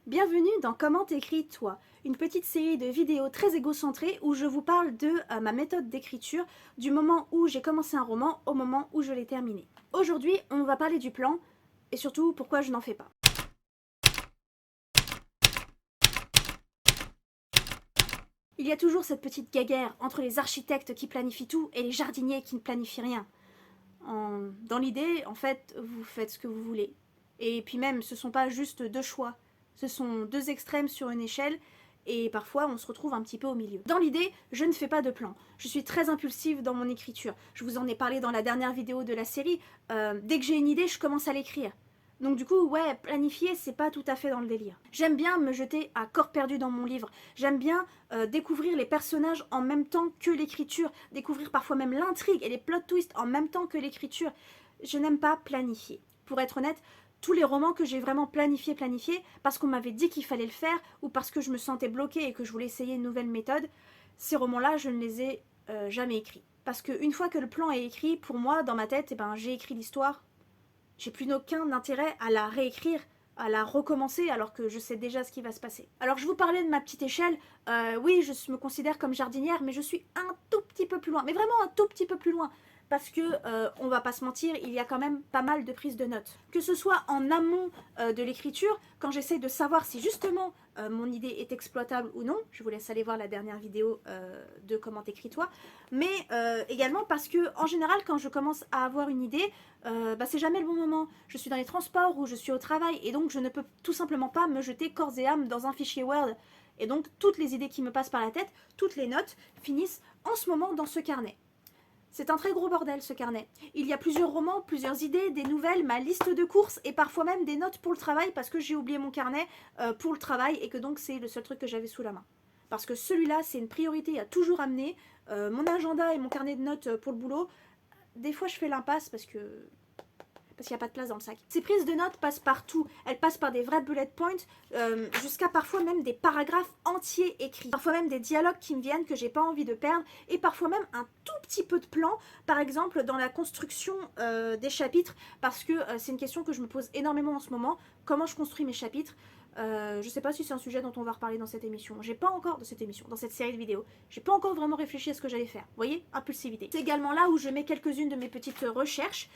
Bienvenue dans Comment t'écris toi, une petite série de vidéos très égocentrées où je vous parle de ma méthode d'écriture du moment où j'ai commencé un roman au moment où je l'ai terminé. Aujourd'hui, on va parler du plan et surtout pourquoi je n'en fais pas. Il y a toujours cette petite guéguerre entre les architectes qui planifient tout et les jardiniers qui ne planifient rien. Dans l'idée, en fait, vous faites ce que vous voulez. Et puis même, ce ne sont pas juste deux choix. Ce sont deux extrêmes sur une échelle, et parfois on se retrouve un petit peu au milieu. Dans l'idée, je ne fais pas de plan. Je suis très impulsive dans mon écriture. Je vous en ai parlé dans la dernière vidéo de la série. Dès que j'ai une idée, je commence à l'écrire. Donc du coup, ouais, planifier, c'est pas tout à fait dans le délire. J'aime bien me jeter à corps perdu dans mon livre. J'aime bien découvrir les personnages en même temps que l'écriture, découvrir parfois même l'intrigue et les plot twists en même temps que l'écriture. Je n'aime pas planifier. Pour être honnête, tous les romans que j'ai vraiment planifié parce qu'on m'avait dit qu'il fallait le faire ou parce que je me sentais bloquée et que je voulais essayer une nouvelle méthode, ces romans-là, je ne les ai jamais écrits. Parce qu'une fois que le plan est écrit, pour moi, dans ma tête, j'ai écrit l'histoire. J'ai plus aucun intérêt à la réécrire, à la recommencer alors que je sais déjà ce qui va se passer. Alors je vous parlais de ma petite échelle, oui je me considère comme jardinière mais je suis un tout petit peu plus loin, mais vraiment un tout petit peu plus loin. Parce que, on va pas se mentir, il y a quand même pas mal de prises de notes. Que ce soit en amont de l'écriture, quand j'essaie de savoir si justement mon idée est exploitable ou non, je vous laisse aller voir la dernière vidéo de Comment t'écris toi, mais également parce que en général quand je commence à avoir une idée, c'est jamais le bon moment. Je suis dans les transports ou je suis au travail et donc je ne peux tout simplement pas me jeter corps et âme dans un fichier Word. Et donc toutes les idées qui me passent par la tête, toutes les notes finissent en ce moment dans ce carnet. C'est un très gros bordel ce carnet. Il y a plusieurs romans, plusieurs idées, des nouvelles, ma liste de courses et parfois même des notes pour le travail parce que j'ai oublié mon carnet pour le travail et que donc c'est le seul truc que j'avais sous la main. Parce que celui-là c'est une priorité à toujours amener. Mon agenda et mon carnet de notes pour le boulot, des fois je fais l'impasse parce qu'il n'y a pas de place dans le sac. Ces prises de notes passent partout. Elles passent par des vrais bullet points, jusqu'à parfois même des paragraphes entiers écrits. Parfois même des dialogues qui me viennent que j'ai pas envie de perdre. Et parfois même un tout petit peu de plan, par exemple dans la construction des chapitres, parce que c'est une question que je me pose énormément en ce moment. Comment je construis mes chapitres? Je sais pas si c'est un sujet dont on va reparler dans cette émission. J'ai pas encore, dans cette série de vidéos, j'ai pas encore vraiment réfléchi à ce que j'allais faire. Vous voyez, impulsivité. C'est également là où je mets quelques-unes de mes petites recherches,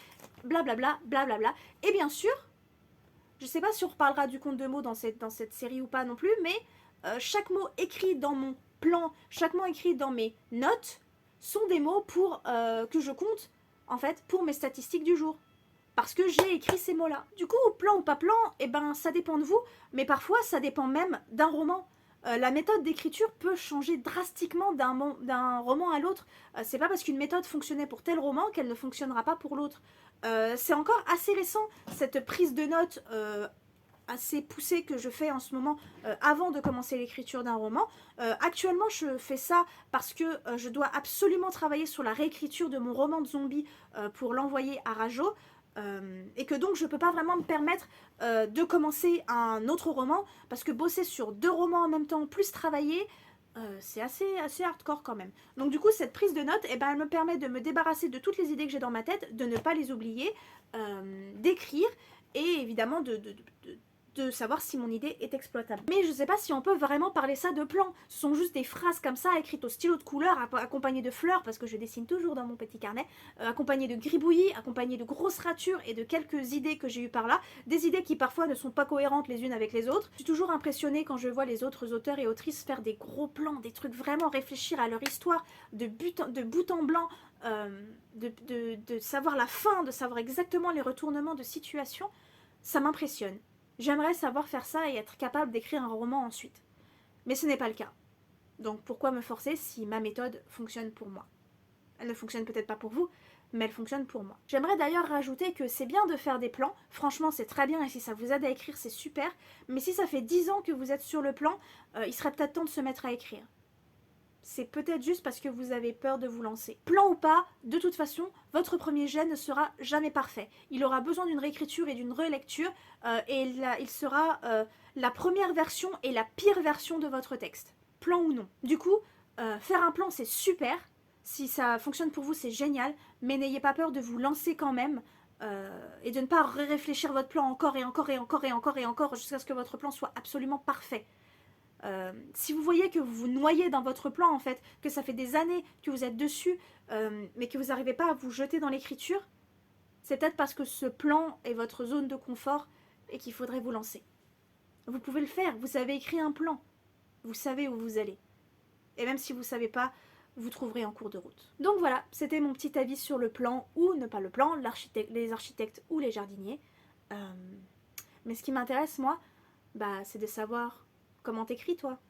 blablabla, blablabla. Et bien sûr, je sais pas si on reparlera du compte de mots dans cette série ou pas non plus, mais chaque mot écrit dans mon plan, chaque mot écrit dans mes notes, sont des mots que je compte, en fait, pour mes statistiques du jour. Parce que j'ai écrit ces mots-là. Du coup, plan ou pas plan, ça dépend de vous, mais parfois ça dépend même d'un roman. La méthode d'écriture peut changer drastiquement d'un roman à l'autre. C'est pas parce qu'une méthode fonctionnait pour tel roman qu'elle ne fonctionnera pas pour l'autre. C'est encore assez récent, cette prise de notes assez poussée que je fais en ce moment avant de commencer l'écriture d'un roman. Actuellement, je fais ça parce que je dois absolument travailler sur la réécriture de mon roman de zombie pour l'envoyer à Rajo. Et que donc je peux pas vraiment me permettre de commencer un autre roman parce que bosser sur deux romans en même temps plus travailler, c'est assez hardcore quand même. Donc du coup cette prise de notes, elle me permet de me débarrasser de toutes les idées que j'ai dans ma tête, de ne pas les oublier, d'écrire et évidemment de savoir si mon idée est exploitable. Mais je sais pas si on peut vraiment parler ça de plan. Ce sont juste des phrases comme ça, écrites au stylo de couleur, accompagnées de fleurs, parce que je dessine toujours dans mon petit carnet, accompagnées de gribouillis, accompagnées de grosses ratures et de quelques idées que j'ai eues par là, des idées qui parfois ne sont pas cohérentes les unes avec les autres. Je suis toujours impressionnée quand je vois les autres auteurs et autrices faire des gros plans, des trucs vraiment réfléchir à leur histoire, de bout en blanc, de savoir la fin, de savoir exactement les retournements de situation. Ça m'impressionne. J'aimerais savoir faire ça et être capable d'écrire un roman ensuite. Mais ce n'est pas le cas. Donc pourquoi me forcer si ma méthode fonctionne pour moi? Elle ne fonctionne peut-être pas pour vous, mais elle fonctionne pour moi. J'aimerais d'ailleurs rajouter que c'est bien de faire des plans, franchement c'est très bien et si ça vous aide à écrire c'est super, mais si ça fait 10 ans que vous êtes sur le plan, il serait peut-être temps de se mettre à écrire. C'est peut-être juste parce que vous avez peur de vous lancer. Plan ou pas, de toute façon, votre premier jet ne sera jamais parfait. Il aura besoin d'une réécriture et d'une relecture, et il sera la première version et la pire version de votre texte. Plan ou non. Du coup, faire un plan c'est super, si ça fonctionne pour vous c'est génial, mais n'ayez pas peur de vous lancer quand même. et de ne pas réfléchir votre plan encore et encore et encore et encore et encore jusqu'à ce que votre plan soit absolument parfait. Si vous voyez que vous vous noyez dans votre plan, en fait, que ça fait des années que vous êtes dessus, mais que vous n'arrivez pas à vous jeter dans l'écriture, c'est peut-être parce que ce plan est votre zone de confort et qu'il faudrait vous lancer. Vous pouvez le faire, vous avez écrit un plan, vous savez où vous allez. Et même si vous ne savez pas, vous trouverez en cours de route. Donc voilà, c'était mon petit avis sur le plan ou ne pas le plan, les architectes ou les jardiniers. Mais ce qui m'intéresse, moi, c'est de savoir comment t'écris, toi.